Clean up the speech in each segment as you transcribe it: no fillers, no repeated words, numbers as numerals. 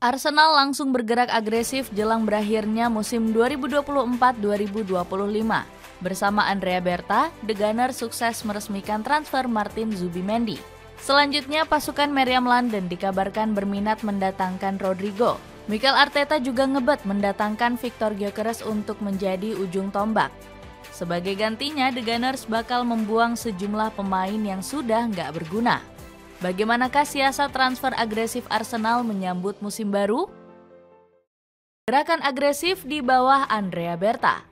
Arsenal langsung bergerak agresif jelang berakhirnya musim 2024-2025. Bersama Andrea Berta, The Gunners sukses meresmikan transfer Martin Zubimendi. Selanjutnya, pasukan Meriam London dikabarkan berminat mendatangkan Rodrigo. Mikel Arteta juga ngebet mendatangkan Victor Gyökeres untuk menjadi ujung tombak. Sebagai gantinya, The Gunners bakal membuang sejumlah pemain yang sudah nggak berguna. Bagaimanakah siasat transfer agresif Arsenal menyambut musim baru? Gerakan agresif di bawah Andrea Berta.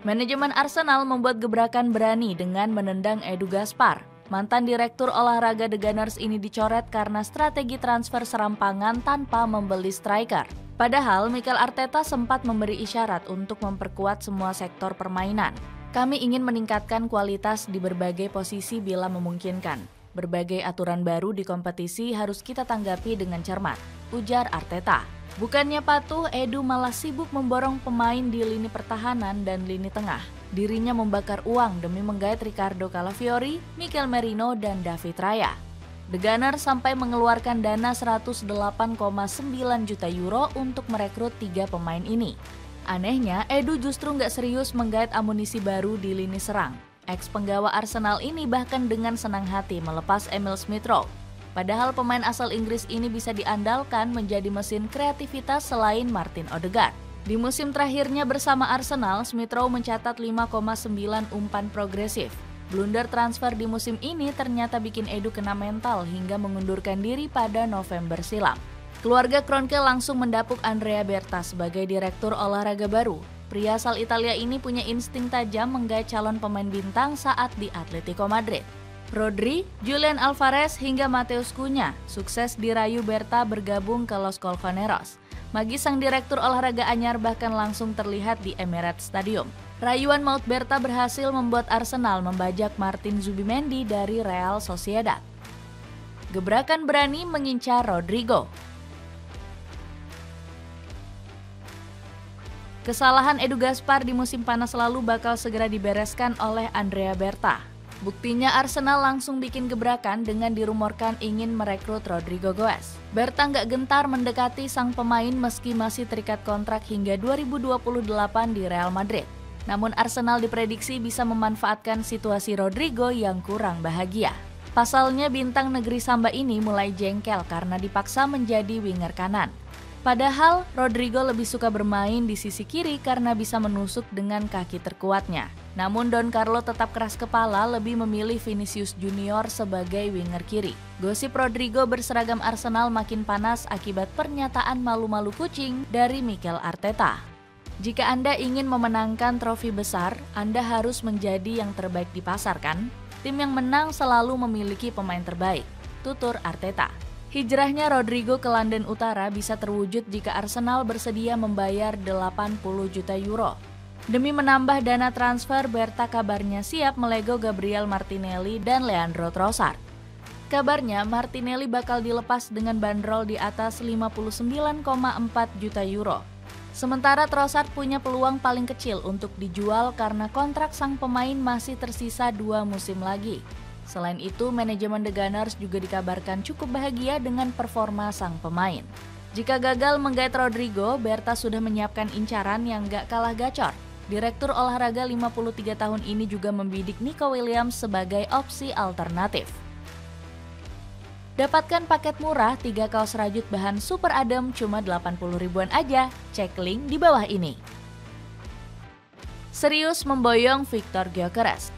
Manajemen Arsenal membuat gebrakan berani dengan menendang Edu Gaspar. Mantan direktur olahraga The Gunners ini dicoret karena strategi transfer serampangan tanpa membeli striker. Padahal Mikel Arteta sempat memberi isyarat untuk memperkuat semua sektor permainan. Kami ingin meningkatkan kualitas di berbagai posisi bila memungkinkan. Berbagai aturan baru di kompetisi harus kita tanggapi dengan cermat, ujar Arteta. Bukannya patuh, Edu malah sibuk memborong pemain di lini pertahanan dan lini tengah. Dirinya membakar uang demi menggait Riccardo Calafiori, Mikel Merino, dan David Raya. The Gunners sampai mengeluarkan dana 108,9 juta euro untuk merekrut 3 pemain ini. Anehnya, Edu justru nggak serius menggait amunisi baru di lini serang. Ex-penggawa Arsenal ini bahkan dengan senang hati melepas Emil Smith-Rowe. Padahal pemain asal Inggris ini bisa diandalkan menjadi mesin kreativitas selain Martin Odegaard. Di musim terakhirnya bersama Arsenal, Smith-Rowe mencatat 5,9 umpan progresif. Blunder transfer di musim ini ternyata bikin Edu kena mental hingga mengundurkan diri pada November silam. Keluarga Kroenke langsung mendapuk Andrea Berta sebagai direktur olahraga baru. Pria asal Italia ini punya insting tajam menggait calon pemain bintang saat di Atletico Madrid. Rodri, Julian Alvarez hingga Mateus Cunha sukses dirayu Berta bergabung ke Los Colchoneros. Magis sang direktur olahraga anyar bahkan langsung terlihat di Emirates Stadium. Rayuan maut Berta berhasil membuat Arsenal membajak Martin Zubimendi dari Real Sociedad. Gebrakan berani mengincar Rodrigo. Kesalahan Edu Gaspar di musim panas lalu bakal segera dibereskan oleh Andrea Berta. Buktinya Arsenal langsung bikin gebrakan dengan dirumorkan ingin merekrut Rodrigo Goes. Berta nggak gentar mendekati sang pemain meski masih terikat kontrak hingga 2028 di Real Madrid. Namun Arsenal diprediksi bisa memanfaatkan situasi Rodrigo yang kurang bahagia. Pasalnya bintang negeri Samba ini mulai jengkel karena dipaksa menjadi winger kanan. Padahal Rodrigo lebih suka bermain di sisi kiri karena bisa menusuk dengan kaki terkuatnya. Namun Don Carlo tetap keras kepala lebih memilih Vinicius Junior sebagai winger kiri. Gosip Rodrigo berseragam Arsenal makin panas akibat pernyataan malu-malu kucing dari Mikel Arteta. Jika Anda ingin memenangkan trofi besar, Anda harus menjadi yang terbaik di pasar kan? Tim yang menang selalu memiliki pemain terbaik, tutur Arteta. Hijrahnya Rodrigo ke London Utara bisa terwujud jika Arsenal bersedia membayar 80 juta euro. Demi menambah dana transfer, Berta kabarnya siap melego Gabriel Martinelli dan Leandro Trossard. Kabarnya Martinelli bakal dilepas dengan bandrol di atas 59,4 juta euro. Sementara Trossard punya peluang paling kecil untuk dijual karena kontrak sang pemain masih tersisa 2 musim lagi. Selain itu, manajemen The Gunners juga dikabarkan cukup bahagia dengan performa sang pemain. Jika gagal menggait Rodrigo, Berta sudah menyiapkan incaran yang gak kalah gacor. Direktur olahraga 53 tahun ini juga membidik Nico Williams sebagai opsi alternatif. Dapatkan paket murah 3 kaos rajut bahan super adem cuma 80 ribuan aja. Cek link di bawah ini. Serius memboyong Victor Gyökeres.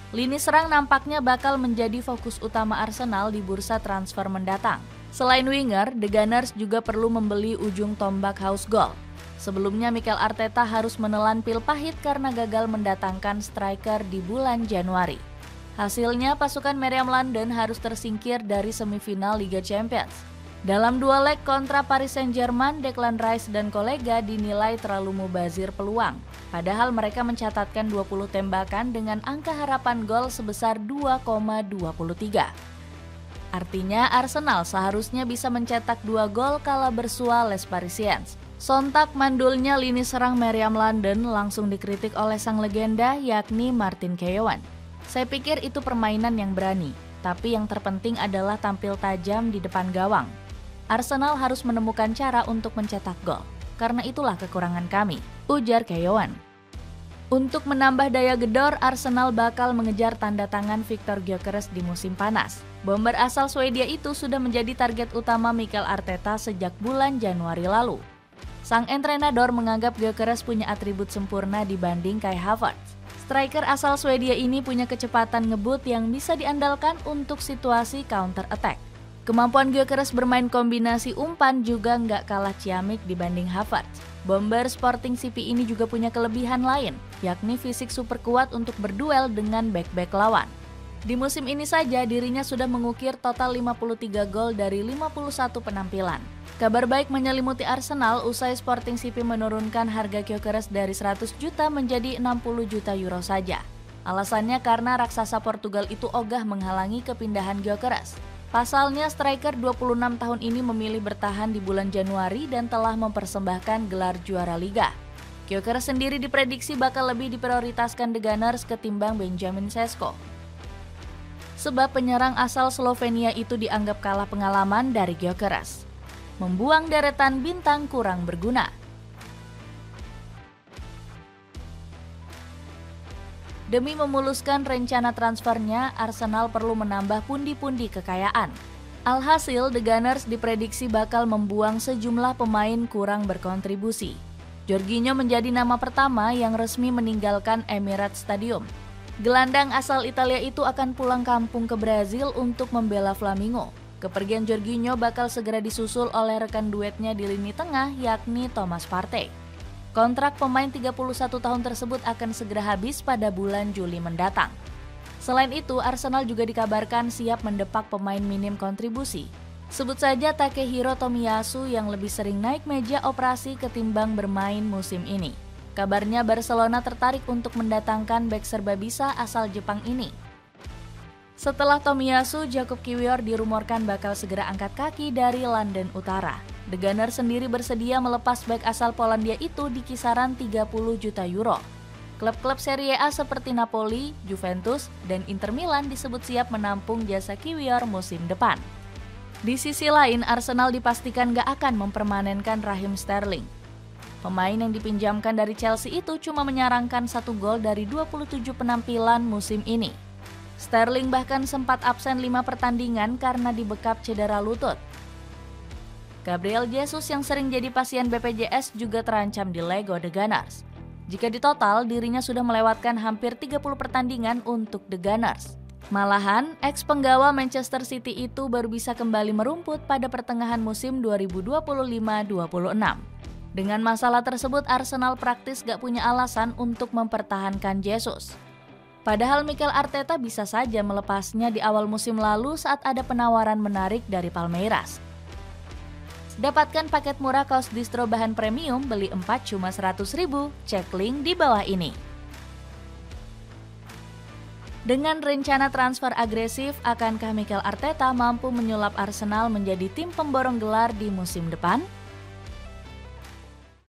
Lini serang nampaknya bakal menjadi fokus utama Arsenal di bursa transfer mendatang. Selain winger, The Gunners juga perlu membeli ujung tombak house goal. Sebelumnya Mikel Arteta harus menelan pil pahit karena gagal mendatangkan striker di bulan Januari. Hasilnya pasukan Meriam London harus tersingkir dari semifinal Liga Champions. Dalam 2 leg kontra Paris Saint-Germain, Declan Rice dan kolega dinilai terlalu mubazir peluang. Padahal mereka mencatatkan 20 tembakan dengan angka harapan gol sebesar 2,23. Artinya Arsenal seharusnya bisa mencetak 2 gol kala bersua Les Parisiens. Sontak mandulnya lini serang Meriam London langsung dikritik oleh sang legenda yakni Martin Keown. Saya pikir itu permainan yang berani, tapi yang terpenting adalah tampil tajam di depan gawang. Arsenal harus menemukan cara untuk mencetak gol, karena itulah kekurangan kami, ujar Keown. Untuk menambah daya gedor, Arsenal bakal mengejar tanda tangan Victor Gyökeres di musim panas. Bomber asal Swedia itu sudah menjadi target utama Mikel Arteta sejak bulan Januari lalu. Sang entrenador menganggap Gyökeres punya atribut sempurna dibanding Kai Havertz. Striker asal Swedia ini punya kecepatan ngebut yang bisa diandalkan untuk situasi counter attack. Kemampuan Gyökeres bermain kombinasi umpan juga nggak kalah ciamik dibanding Havertz. Bomber Sporting CP ini juga punya kelebihan lain, yakni fisik super kuat untuk berduel dengan bek-bek lawan. Di musim ini saja dirinya sudah mengukir total 53 gol dari 51 penampilan. Kabar baik menyelimuti Arsenal usai Sporting CP menurunkan harga Gyökeres dari 100 juta menjadi 60 juta euro saja. Alasannya karena raksasa Portugal itu ogah menghalangi kepindahan Gyökeres. Pasalnya, striker 26 tahun ini memilih bertahan di bulan Januari dan telah mempersembahkan gelar juara Liga. Gyökeres sendiri diprediksi bakal lebih diprioritaskan The Gunners ketimbang Benjamin Sesko. Sebab penyerang asal Slovenia itu dianggap kalah pengalaman dari Gyökeres. Membuang deretan bintang kurang berguna. Demi memuluskan rencana transfernya, Arsenal perlu menambah pundi-pundi kekayaan. Alhasil, The Gunners diprediksi bakal membuang sejumlah pemain kurang berkontribusi. Jorginho menjadi nama pertama yang resmi meninggalkan Emirates Stadium. Gelandang asal Italia itu akan pulang kampung ke Brazil untuk membela Flamengo. Kepergian Jorginho bakal segera disusul oleh rekan duetnya di lini tengah, yakni Thomas Partey. Kontrak pemain 31 tahun tersebut akan segera habis pada bulan Juli mendatang. Selain itu, Arsenal juga dikabarkan siap mendepak pemain minim kontribusi. Sebut saja Takehiro Tomiyasu yang lebih sering naik meja operasi ketimbang bermain musim ini. Kabarnya Barcelona tertarik untuk mendatangkan bek serbabisa asal Jepang ini. Setelah Tomiyasu, Jakub Kiwior dirumorkan bakal segera angkat kaki dari London Utara. The Gunners sendiri bersedia melepas bek asal Polandia itu di kisaran 30 juta euro. Klub-klub Serie A seperti Napoli, Juventus, dan Inter Milan disebut siap menampung jasa Kiwior musim depan. Di sisi lain, Arsenal dipastikan gak akan mempermanenkan Raheem Sterling. Pemain yang dipinjamkan dari Chelsea itu cuma menyarangkan 1 gol dari 27 penampilan musim ini. Sterling bahkan sempat absen 5 pertandingan karena dibekap cedera lutut. Gabriel Jesus yang sering jadi pasien BPJS juga terancam di Lego The Gunners. Jika ditotal, dirinya sudah melewatkan hampir 30 pertandingan untuk The Gunners. Malahan, ex-penggawa Manchester City itu baru bisa kembali merumput pada pertengahan musim 2025-26. Dengan masalah tersebut, Arsenal praktis gak punya alasan untuk mempertahankan Jesus. Padahal Mikel Arteta bisa saja melepasnya di awal musim lalu saat ada penawaran menarik dari Palmeiras. Dapatkan paket murah kaos distro bahan premium, beli 4 cuma 100.000, cek link di bawah ini. Dengan rencana transfer agresif, akankah Mikel Arteta mampu menyulap Arsenal menjadi tim pemborong gelar di musim depan?